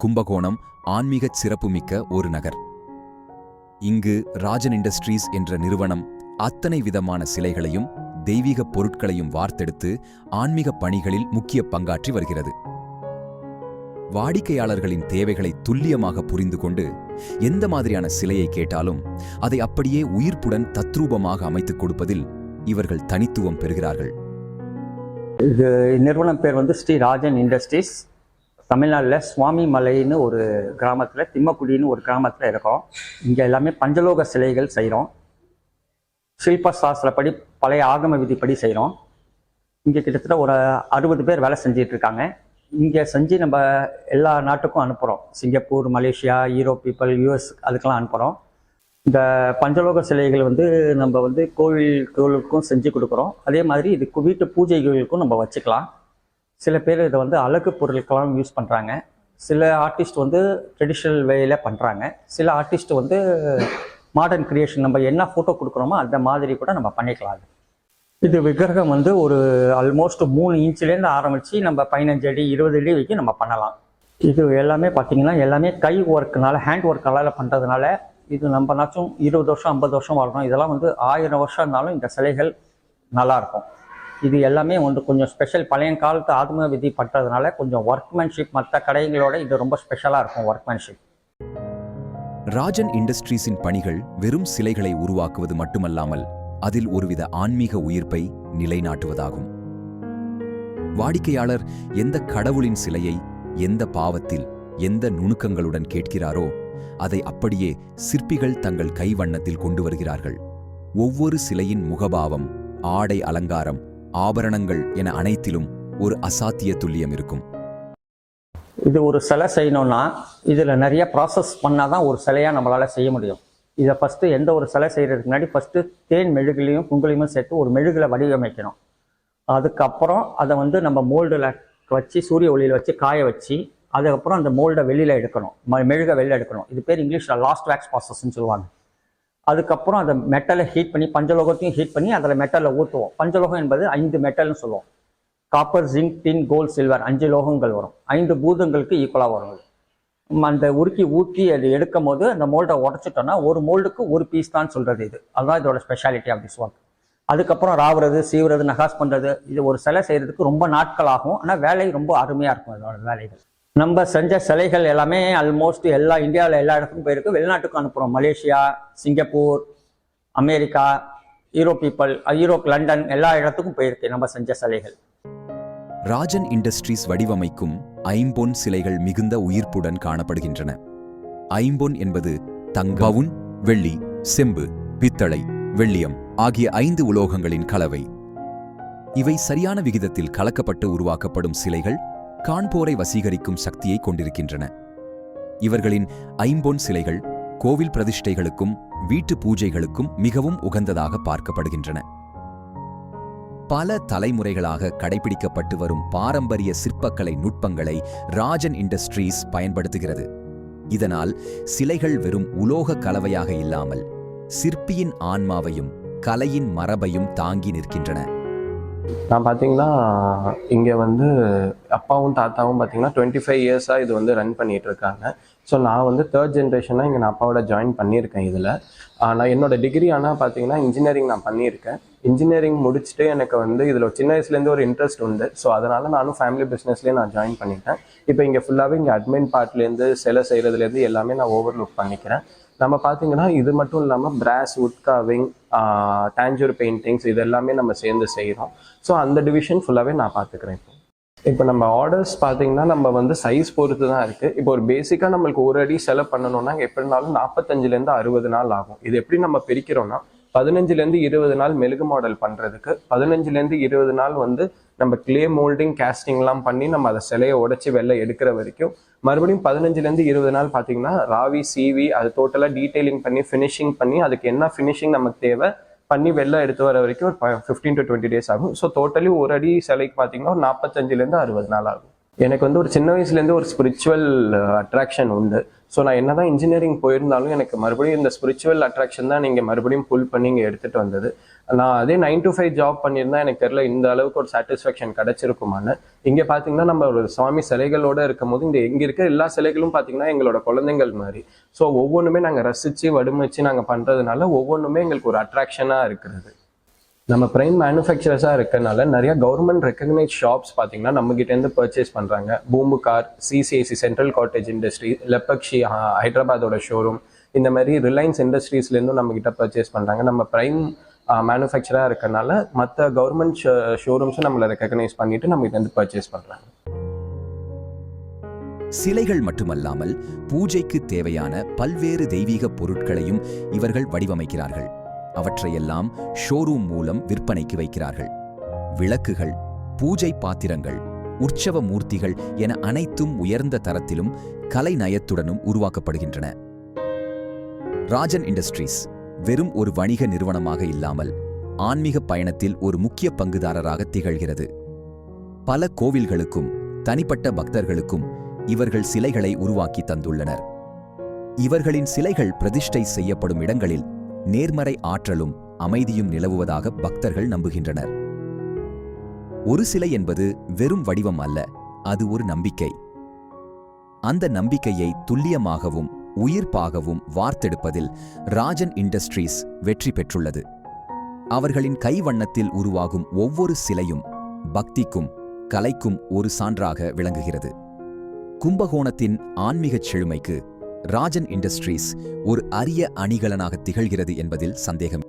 கும்பகோணம் ஆன்மீக சிறப்புமிக்க ஒரு நகர். இங்கு ராஜன் இண்டஸ்ட்ரீஸ் என்ற நிறுவனம் அத்தனை விதமான சிலைகளையும் தெய்வீக பொருட்களையும் வார்த்தெடுத்து ஆன்மீக பணிகளில் முக்கிய பங்காற்றி வருகிறது. வாடிக்கையாளர்களின் தேவைகளை துல்லியமாக புரிந்து கொண்டு எந்த மாதிரியான சிலையை கேட்டாலும் அதை அப்படியே உயிர்ப்புடன் தத்ரூபமாக அமைத்துக் கொடுப்பதில் இவர்கள் தனித்துவம் பெறுகிறார்கள். இது நிறுவனம் பேர் ஸ்ரீ ராஜன் இண்டஸ்ட்ரீஸ். தமிழ்நாட்டில் சுவாமி மலைன்னு ஒரு கிராமத்தில், திம்மக்குடின்னு ஒரு கிராமத்தில் இருக்கோம். இங்கே எல்லாமே பஞ்சலோக சிலைகள் செய்கிறோம். ஷில்ப சாஸ்திரப்படி, பழைய ஆகம விதிப்படி செய்கிறோம். இங்கே கிட்டத்தட்ட ஒரு 60 பேர் வேலை செஞ்சிட்டு இருக்காங்க. இங்கே செஞ்சு நம்ம எல்லா நாட்டுக்கும் அனுப்புகிறோம். Singapore, Malaysia, Europe people, US அதுக்கெல்லாம் அனுப்புகிறோம். இந்த பஞ்சலோக சிலைகள் நம்ம கோவில்களுக்கும் செஞ்சு கொடுக்குறோம். அதே மாதிரி இது வீட்டு பூஜைகளுக்கும் நம்ம வச்சுக்கலாம். சில பேர் இதை அழகு பொருட்களாம் யூஸ் பண்ணுறாங்க. சில ஆர்டிஸ்ட் ட்ரெடிஷ்னல் வேயில் பண்ணுறாங்க. சில ஆர்டிஸ்ட் மாடர்ன் கிரியேஷன், நம்ம என்ன ஃபோட்டோ கொடுக்குறோமோ அந்த மாதிரி கூட நம்ம பண்ணிக்கலாம். இது விக்கிரகம் ஒரு ஆல்மோஸ்ட் 3 இன்ச்சிலேருந்து ஆரம்பித்து நம்ம 15 அடி 20 அடி வரைக்கும் நம்ம பண்ணலாம். இது எல்லாமே பார்த்தீங்கன்னா எல்லாமே கை ஒர்க்குனால, ஹேண்ட் ஒர்க்கால் பண்ணுறதுனால இது நம்மனாச்சும் 20 வருஷம் 50 வருஷம் வரணும். இதெல்லாம் 1000 வருஷம் இருந்தாலும் இந்த சிலைகள் நல்லாயிருக்கும். இது எல்லாமே கொஞ்சம் ஸ்பெஷல், பழைய காலத்து ஆத்ம விதி பண்ணுறதுனால கொஞ்சம் ஒர்க்மேன்ஷிப் மற்ற கடைகளோட இது ரொம்ப ஸ்பெஷலாக இருக்கும் ஒர்க்மேன்ஷிப். ராஜன் இண்டஸ்ட்ரீஸின் பணிகள் வெறும் சிலைகளை உருவாக்குவது மட்டுமல்லாமல் அதில் ஒருவித ஆன்மீக உயிர்ப்பை நிலைநாட்டுவதாகும். வாடிக்கையாளர் எந்த கடவுளின் சிலையை எந்த பாவத்தில் எந்த நுணுக்கங்களுடன் கேட்கிறாரோ அதை அப்படியே சிற்பிகள் தங்கள் கைவண்ணத்தில் கொண்டு வருகிறார்கள். ஒவ்வொரு சிலையின் முகபாவம், ஆடை அலங்காரம், ஆபரணங்கள் என அனைத்திலும் ஒரு அசாத்திய துல்லியம் இருக்கும். இது ஒரு சிலை செய்யணும்னா இதில் நிறைய ப்ராசஸ் பண்ணால் தான் ஒரு சிலையாக நம்மளால் செய்ய முடியும். இதை ஃபஸ்ட்டு எந்த ஒரு சிலை செய்கிறதுக்கு முன்னாடி ஃபஸ்ட்டு தேன் மெழுகுலையும் குங்குலியும் சேர்த்து ஒரு மெழுகில் வடிவமைக்கணும். அதுக்கப்புறம் அதை நம்ம மோல்டில் வச்சு சூரிய ஒளியில் வச்சு காய வச்சு அதுக்கப்புறம் அந்த மோல்டை வெளியில் எடுக்கணும், மெழுகை வெளியில் எடுக்கணும். இது பேர் இங்கிலீஷில் லாஸ்ட் வேக்ஸ் ப்ராசஸ்ன்னு சொல்லுவாங்க. அதுக்கப்புறம் அதை மெட்டலை ஹீட் பண்ணி, பஞ்சலோகத்தையும் ஹீட் பண்ணி அதில் மெட்டலில் ஊற்றுவோம். பஞ்சலோகம் என்பது 5 மெட்டல்னு சொல்லுவோம். காப்பர், ஜிங்க், டின், கோல்ட், சில்வர் 5 லோகங்கள் வரும். 5 பூதங்களுக்கு ஈக்குவலாக வரும். அந்த உருக்கி ஊற்றி அது எடுக்கும் போது அந்த மோல்டை உடச்சிட்டோன்னா ஒரு மோல்டுக்கு ஒரு பீஸ் தான் சொல்கிறது. இது அதுதான் இதோட ஸ்பெஷாலிட்டி ஆஃப் திஸ் ஒர்க். அதுக்கப்புறம் ராவுறது, சீவுறது, நகாஸ் பண்ணுறது, இது ஒரு சிலை செய்கிறதுக்கு ரொம்ப நாட்கள் ஆகும். ஆனால் வேலை ரொம்ப அருமையாக இருக்கும். இதோட வேலைகள் நம்ம செஞ்ச சிலைகள் எல்லாமே ஆல்மோஸ்ட் இந்தியாவில் எல்லா இடத்துக்கும் போயிருக்கு. வெளிநாட்டுக்கும் அனுப்புகிறோம். Malaysia, Singapore, America, Europe, London எல்லா இடத்துக்கும் போயிருக்கு நம்ம செஞ்ச சிலைகள். ராஜன் இண்டஸ்ட்ரீஸ் வடிவமைக்கும் ஐம்பொன் சிலைகள் மிகுந்த உயிர்ப்புடன் காணப்படுகின்றன. ஐம்பொன் என்பது தங்கம், வெள்ளி, செம்பு, பித்தளை, வெள்ளியம் ஆகிய 5 உலோகங்களின் கலவை. இவை சரியான விகிதத்தில் கலக்கப்பட்டு உருவாக்கப்படும் சிலைகள் காண்போரை வசீகரிக்கும் சக்தியை கொண்டிருக்கின்றன. இவர்களின் ஐம்பொன் சிலைகள் கோவில் பிரதிஷ்டைகளுக்கும் வீட்டு பூஜைகளுக்கும் மிகவும் உகந்ததாக பார்க்கப்படுகின்றன. பல தலைமுறைகளாக கடைபிடிக்கப்பட்டு வரும் பாரம்பரிய சிற்பக்கலை நுட்பங்களை ராஜன் இண்டஸ்ட்ரீஸ் பயன்படுத்துகிறது. இதனால் சிலைகள் வெறும் உலோக கலவையாக இல்லாமல் சிற்பியின் ஆன்மாவையும் கலையின் மரபையும் தாங்கி நிற்கின்றன. நான் பார்த்தீங்கன்னா இங்கே அப்பாவும் தாத்தாவும் பார்த்தீங்கன்னா 25 இயர்ஸாக இது ரன் பண்ணிட்டு இருக்காங்க. ஸோ நான் 3rd ஜென்ரேஷனாக இங்கே நான் அப்பாவோட ஜாயின் பண்ணியிருக்கேன். இதில் நான் என்னோட டிகிரி ஆனால் பார்த்தீங்கன்னா இன்ஜினியரிங் நான் பண்ணியிருக்கேன். இன்ஜினியரிங் முடிச்சுட்டு எனக்கு இதில் சின்ன வயசுலேருந்து ஒரு இன்ட்ரெஸ்ட் உண்டு. ஸோ அதனால் நானும் ஃபேமிலி பிஸ்னஸ்லேயே நான் ஜாயின் பண்ணிட்டேன். இப்போ இங்கே ஃபுல்லாகவே இங்கே அட்மின் பார்ட்லேருந்து சிலை செய்கிறதுலேருந்து எல்லாமே நான் ஓவர்லுக் பண்ணிக்கிறேன். நம்ம பார்த்தீங்கன்னா இது மட்டும் இல்லாமல் பிராஸ், வுட் கார்விங், டேஞ்சூர் பெயிண்டிங்ஸ் இது எல்லாமே நம்ம சேர்ந்து செய்கிறோம். ஸோ அந்த டிவிஷன் ஃபுல்லாகவே நான் பார்த்துக்கிறேன். இப்போ நம்ம ஆர்டர்ஸ் பார்த்தீங்கன்னா நம்ம சைஸ் பொறுத்து தான் இருக்குது. இப்போ ஒரு பேசிக்காக நம்மளுக்கு ஒரு அடி சிலை பண்ணணும்னா எப்படி இருந்தாலும் 45லேருந்து 60 நாள் ஆகும். இது எப்படி நம்ம பிரிக்கிறோம்னா 15லேருந்து 20 நாள் மெழுகு மாடல் பண்ணுறதுக்கு, 15லேருந்து 20 நாள் நம்ம கிளே மோல்டிங், கேஸ்டிங்லாம் பண்ணி நம்ம அதை சிலையை உடைச்சி வெளில எடுக்கிற வரைக்கும், மறுபடியும் 15லேருந்து 20 நாள் பார்த்தீங்கன்னா ராவி, சீவி அது டோட்டலாக டீட்டெயிலிங் பண்ணி ஃபினிஷிங் பண்ணி அதுக்கு என்ன ஃபினிஷிங் நமக்கு தேவை பண்ணி வெளில எடுத்து வர வரைக்கும் ஒரு 15 to 20 days ஆகும். ஸோ டோட்டலி ஒரு அடி சிலைக்கு பார்த்தீங்கன்னா 45லேருந்து 60 நாள் ஆகும். எனக்கு வந்து ஒரு சின்ன வயசுலேருந்து ஒரு ஸ்பிரிச்சுவல் அட்ராக்ஷன் உண்டு. ஸோ நான் என்னதான் இன்ஜினியரிங் போயிருந்தாலும் எனக்கு மறுபடியும் இந்த ஸ்பிரிச்சுவல் அட்ராக்ஷன் தான் நீங்கள் மறுபடியும் புல் பண்ணி இங்கே எடுத்துகிட்டு வந்தது. நான் அதே 9 to 5 ஜாப் பண்ணியிருந்தா எனக்கு தெரியல இந்த அளவுக்கு ஒரு சாட்டிஸ்ஃபேக்ஷன் கிடைச்சிருக்குமான்னு. இங்கே பார்த்தீங்கன்னா நம்ம ஒரு சுவாமி சிலைகளோட இருக்கும் போது இங்கே இருக்க எல்லா சிலைகளும் பார்த்தீங்கன்னா எங்களோட குழந்தைங்கள் மாதிரி. ஸோ ஒவ்வொன்றுமே நாங்கள் ரசித்து வடிவமைச்சு நாங்கள் பண்ணுறதுனால ஒவ்வொன்றுமே எங்களுக்கு ஒரு அட்ராக்ஷனாக இருக்கிறது. நம்ம பிரைம் மேனுஃபேக்சரர்ஸாக இருக்கனால நிறைய கவர்மெண்ட் ரெக்கக்னைஸ் ஷாப்ஸ் பார்த்தீங்கன்னா நம்மகிட்டேருந்து பர்ச்சேஸ் பண்ணுறாங்க. Poompuhar, CCIC central cottage industry, Lepakshi ஹைதராபாதோட ஷோரூம், இந்த மாதிரி ரிலையன்ஸ் இண்டஸ்ட்ரீஸ்லேருந்தும் நம்மகிட்ட பர்ச்சேஸ் பண்ணுறாங்க. நம்ம பிரைம் மேனுஃபேக்சராக இருக்கனால மற்ற கவர்மெண்ட் ஷோரூம்ஸும் நம்மளை ரெக்கக்னைஸ் பண்ணிட்டு நம்மகிட்டேருந்து பர்ச்சேஸ் பண்ணுறாங்க. சிலைகள் மட்டுமல்லாமல் பூஜைக்கு தேவையான பல்வேறு தெய்வீக பொருட்களையும் இவர்கள் வடிவமைக்கிறார்கள். அவற்றையெல்லாம் ஷோரூம் மூலம் விற்பனைக்கு வைக்கிறார்கள். விளக்குகள், பூஜை பாத்திரங்கள், உற்சவ மூர்த்திகள் என அனைத்தும் உயர்ந்த தரத்திலும் கலை நயத்துடனும் உருவாக்கப்படுகின்றன. ராஜன் இண்டஸ்ட்ரீஸ் வெறும் ஒரு வணிக நிறுவனமாக இல்லாமல் ஆன்மீக பயணத்தில் ஒரு முக்கிய பங்குதாரராக திகழ்கிறது. பல கோவில்களுக்கும் தனிப்பட்ட பக்தர்களுக்கும் இவர்கள் சிலைகளை உருவாக்கி தந்துள்ளனர். இவர்களின் சிலைகள் பிரதிஷ்டை செய்யப்படும் இடங்களில் நேர்மறை ஆற்றலும் அமைதியும் நிலவுவதாக பக்தர்கள் நம்புகின்றனர். ஒரு சிலை என்பது வெறும் வடிவம் அல்ல, அது ஒரு நம்பிக்கை. அந்த நம்பிக்கையை துல்லியமாகவும் உயிர்ப்பாகவும் வார்த்தெடுப்பதில் ராஜன் இண்டஸ்ட்ரீஸ் வெற்றி பெற்றுள்ளது. அவர்களின் கைவண்ணத்தில் உருவாகும் ஒவ்வொரு சிலையும் பக்திக்கும் கலைக்கும் ஒரு சான்றாக விளங்குகிறது. கும்பகோணத்தின் ஆன்மீகச் செழுமைக்கு ராஜன் இண்டஸ்ட்ரீஸ் ஒரு அரிய அணிகலனாக திகழ்கிறது என்பதில் சந்தேகம்.